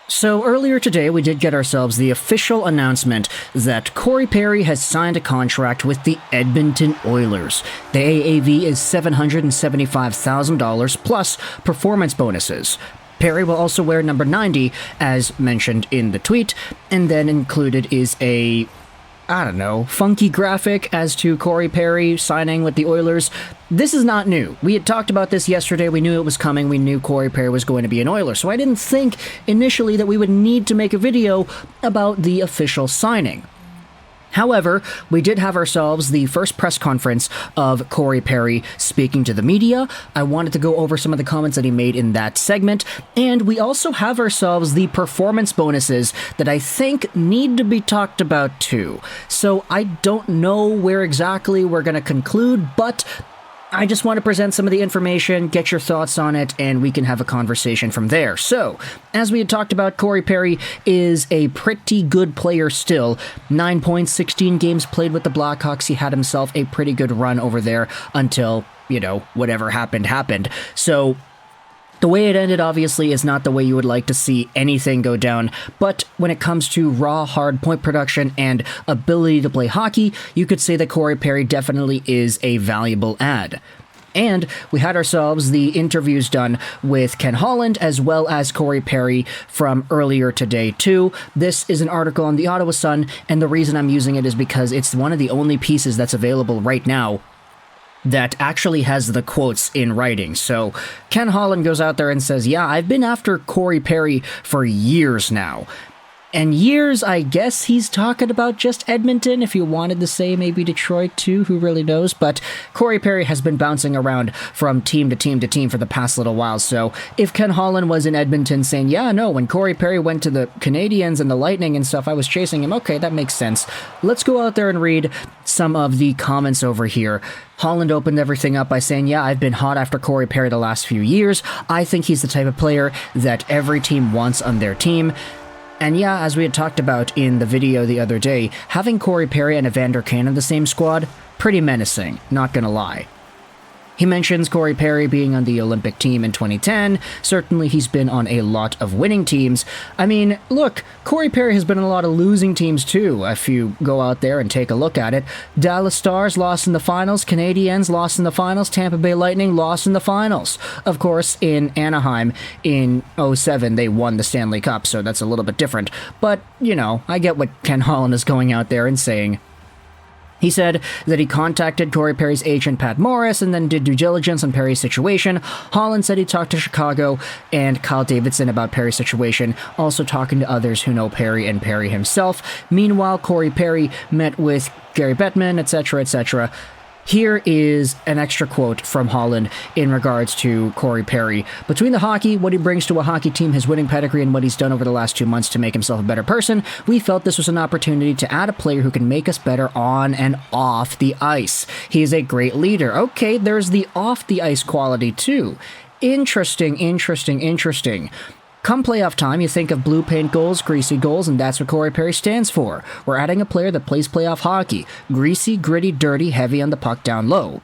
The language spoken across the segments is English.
So earlier today, we did get ourselves the official announcement that Corey Perry has signed a contract with the Edmonton Oilers. The AAV is $775,000 plus performance bonuses. Perry will also wear number 90, as mentioned in the tweet, and then included is a funky graphic as to Corey Perry signing with the Oilers. This is not new. We had talked about this yesterday. We knew it was coming. We knew Corey Perry was going to be an Oiler. So I didn't think initially that we would need to make a video about the official signing. However, we did have ourselves the first press conference of Corey Perry speaking to the media. I wanted to go over some of the comments that he made in that segment, and we also have ourselves the performance bonuses that I think need to be talked about too. So I don't know where exactly we're going to conclude, but I just want to present some of the information, get your thoughts on it, and we can have a conversation from there. So, as we had talked about, Corey Perry is a pretty good player still. 9 points, 16 games played with the Blackhawks. He had himself a pretty good run over there until, whatever happened. So, the way it ended, obviously, is not the way you would like to see anything go down, but when it comes to raw, hard point production and ability to play hockey, you could say that Corey Perry definitely is a valuable add. And we had ourselves the interviews done with Ken Holland as well as Corey Perry from earlier today too. This is an article on the Ottawa Sun, and the reason I'm using it is because it's one of the only pieces that's available right now that actually has the quotes in writing. So Ken Holland goes out there and says, yeah, I've been after Corey Perry for years now. And years, I guess he's talking about just Edmonton. If you wanted to say maybe Detroit too, who really knows? But Corey Perry has been bouncing around from team to team to team for the past little while. So if Ken Holland was in Edmonton saying, yeah, no, when Corey Perry went to the Canadiens and the Lightning and stuff, I was chasing him. Okay, that makes sense. Let's go out there and read some of the comments over here. Holland opened everything up by saying, yeah, I've been hot after Corey Perry the last few years. I think he's the type of player that every team wants on their team. And yeah, as we had talked about in the video the other day, having Corey Perry and Evander Kane in the same squad, pretty menacing, not gonna lie. He mentions Corey Perry being on the Olympic team in 2010. Certainly he's been on a lot of winning teams. I mean, look, Corey Perry has been on a lot of losing teams too, if you go out there and take a look at it. Dallas Stars lost in the finals, Canadiens lost in the finals, Tampa Bay Lightning lost in the finals. Of course, in Anaheim in 2007, they won the Stanley Cup, so that's a little bit different. But, I get what Ken Holland is going out there and saying. He said that he contacted Corey Perry's agent, Pat Morris, and then did due diligence on Perry's situation. Holland said he talked to Chicago and Kyle Davidson about Perry's situation, also talking to others who know Perry and Perry himself. Meanwhile, Corey Perry met with Gary Bettman, etc., etc. Here is an extra quote from Holland in regards to Corey Perry. Between the hockey, what he brings to a hockey team, his winning pedigree, and what he's done over the last 2 months to make himself a better person, we felt this was an opportunity to add a player who can make us better on and off the ice. He is a great leader. Okay, there's the off-the-ice quality too. Interesting. Come playoff time, you think of blue paint goals, greasy goals, and that's what Corey Perry stands for. We're adding a player that plays playoff hockey. Greasy, gritty, dirty, heavy on the puck down low.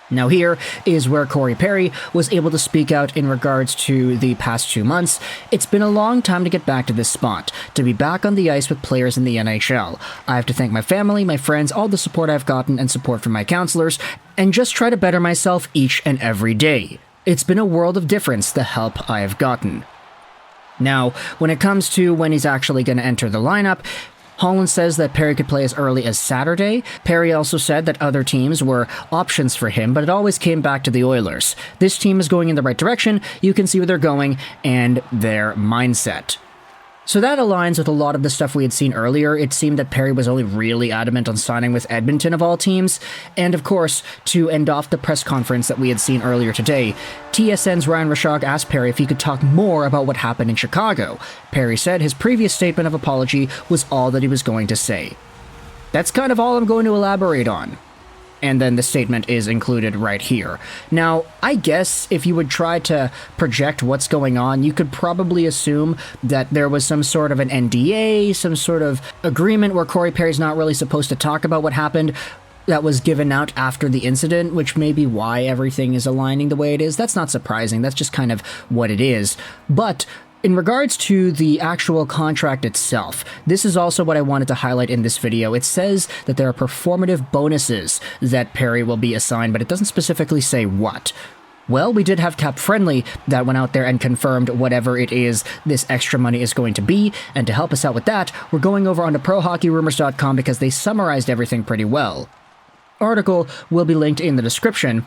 Now here is where Corey Perry was able to speak out in regards to the past 2 months. It's been a long time to get back to this spot, to be back on the ice with players in the NHL. I have to thank my family, my friends, all the support I've gotten and support from my counselors, and just try to better myself each and every day. It's been a world of difference, the help I have gotten. Now, when it comes to when he's actually going to enter the lineup, Holland says that Perry could play as early as Saturday. Perry also said that other teams were options for him, but it always came back to the Oilers. This team is going in the right direction. You can see where they're going and their mindset. So that aligns with a lot of the stuff we had seen earlier. It seemed that Perry was only really adamant on signing with Edmonton of all teams. And of course, to end off the press conference that we had seen earlier today, TSN's Reinbacher asked Perry if he could talk more about what happened in Chicago. Perry said his previous statement of apology was all that he was going to say. That's kind of all I'm going to elaborate on. And then the statement is included right here. Now, I guess if you would try to project what's going on, you could probably assume that there was some sort of an NDA, some sort of agreement where Corey Perry's not really supposed to talk about what happened that was given out after the incident, which may be why everything is aligning the way it is. That's not surprising. That's just kind of what it is. But In regards to the actual contract itself, this is also what I wanted to highlight in this video. It says that there are performative bonuses that Perry will be assigned, but it doesn't specifically say what. Well, we did have Cap Friendly that went out there and confirmed whatever it is this extra money is going to be, and to help us out with that, we're going over onto ProHockeyRumours.com because they summarized everything pretty well. Article will be linked in the description.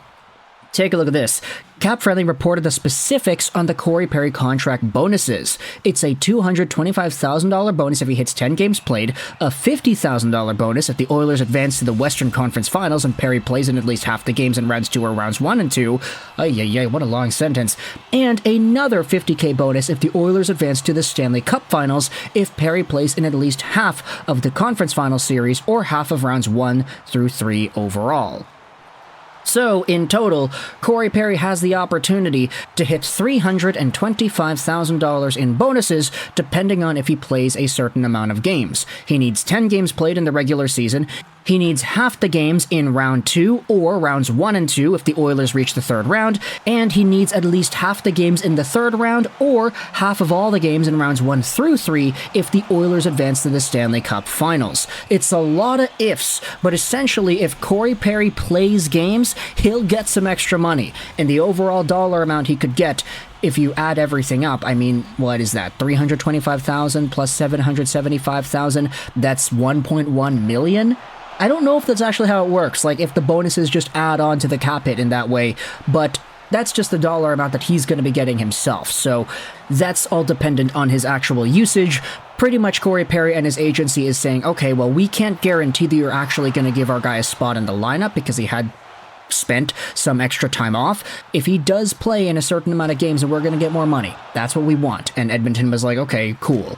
Take a look at this. Cap Friendly reported the specifics on the Corey Perry contract bonuses. It's a $225,000 bonus if he hits 10 games played, a $50,000 bonus if the Oilers advance to the Western Conference Finals and Perry plays in at least half the games in rounds 2 or rounds 1 and 2. What a long sentence. And another $50K bonus if the Oilers advance to the Stanley Cup Finals if Perry plays in at least half of the Conference Final Series or half of rounds 1 through 3 overall. So, in total, Corey Perry has the opportunity to hit $325,000 in bonuses depending on if he plays a certain amount of games. He needs 10 games played in the regular season. He needs half the games in round 2 or rounds 1 and 2 if the Oilers reach the third round, and he needs at least half the games in the third round or half of all the games in rounds 1 through 3 if the Oilers advance to the Stanley Cup Finals. It's a lot of ifs, but essentially if Corey Perry plays games, he'll get some extra money, and the overall dollar amount he could get, if you add everything up, I mean, what is that? $325,000 plus $775,000, that's $1.1 million? I don't know if that's actually how it works, like if the bonuses just add on to the cap hit in that way, but that's just the dollar amount that he's going to be getting himself, so that's all dependent on his actual usage. Pretty much Corey Perry and his agency is saying, okay, well, we can't guarantee that you're actually going to give our guy a spot in the lineup because he had spent some extra time off. If he does play in a certain amount of games, and we're going to get more money. That's what we want. And Edmonton was like, okay, cool.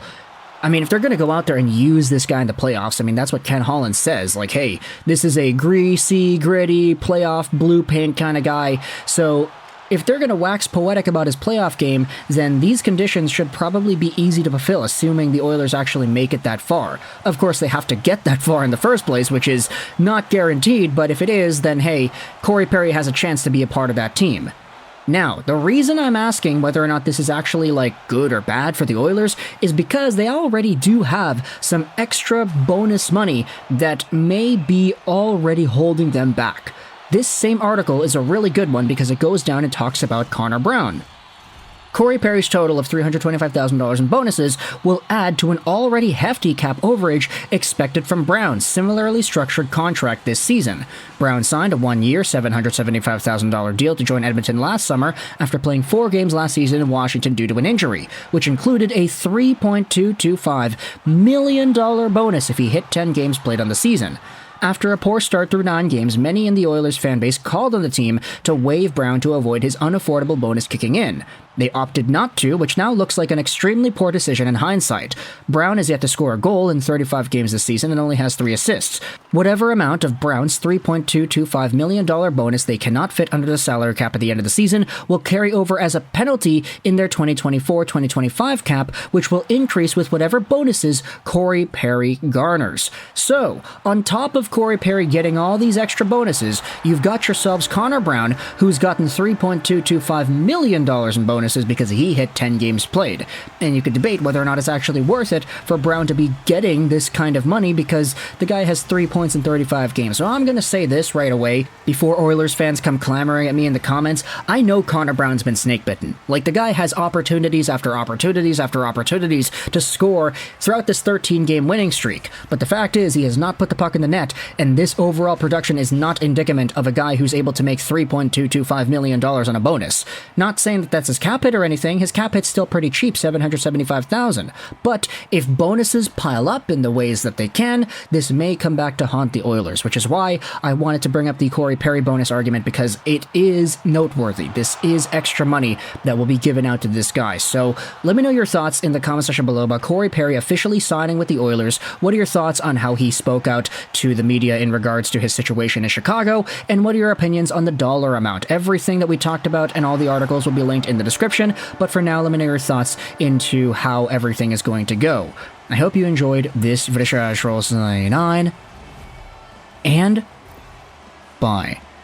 I mean, if they're going to go out there and use this guy in the playoffs, I mean, that's what Ken Holland says. Like, hey, this is a greasy, gritty, playoff, blue paint kind of guy. So if they're going to wax poetic about his playoff game, then these conditions should probably be easy to fulfill, assuming the Oilers actually make it that far. Of course, they have to get that far in the first place, which is not guaranteed, but if it is, then hey, Corey Perry has a chance to be a part of that team. Now, the reason I'm asking whether or not this is actually, good or bad for the Oilers is because they already do have some extra bonus money that may be already holding them back. This same article is a really good one because it goes down and talks about Connor Brown. Corey Perry's total of $325,000 in bonuses will add to an already hefty cap overage expected from Brown's similarly structured contract this season. Brown signed a one-year, $775,000 deal to join Edmonton last summer after playing 4 games last season in Washington due to an injury, which included a $3.225 million bonus if he hit 10 games played on the season. After a poor start through 9 games, many in the Oilers fanbase called on the team to waive Brown to avoid his unaffordable bonus kicking in. They opted not to, which now looks like an extremely poor decision in hindsight. Brown has yet to score a goal in 35 games this season and only has 3 assists. Whatever amount of Brown's $3.225 million bonus they cannot fit under the salary cap at the end of the season will carry over as a penalty in their 2024-2025 cap, which will increase with whatever bonuses Corey Perry garners. So, on top of Corey Perry getting all these extra bonuses, you've got yourselves Connor Brown, who's gotten $3.225 million in bonuses because he hit 10 games played. And you could debate whether or not it's actually worth it for Brown to be getting this kind of money because the guy has 3 points in 35 games. So I'm going to say this right away before Oilers fans come clamoring at me in the comments. I know Connor Brown's been snake bitten. Like, the guy has opportunities after opportunities after opportunities to score throughout this 13-game winning streak. But the fact is, he has not put the puck in the net, and this overall production is not indicative of a guy who's able to make $3.225 million on a bonus. Not saying that that's his cap hit or anything. His cap hit's still pretty cheap, $775,000. But if bonuses pile up in the ways that they can, this may come back to haunt the Oilers, which is why I wanted to bring up the Corey Perry bonus argument, because it is noteworthy. This is extra money that will be given out to this guy. So let me know your thoughts in the comment section below about Corey Perry officially signing with the Oilers. What are your thoughts on how he spoke out to the media in regards to his situation in Chicago? And what are your opinions on the dollar amount? Everything that we talked about and all the articles will be linked in the description. But for now, let me know your thoughts into how everything is going to go. I hope you enjoyed this video, and bye.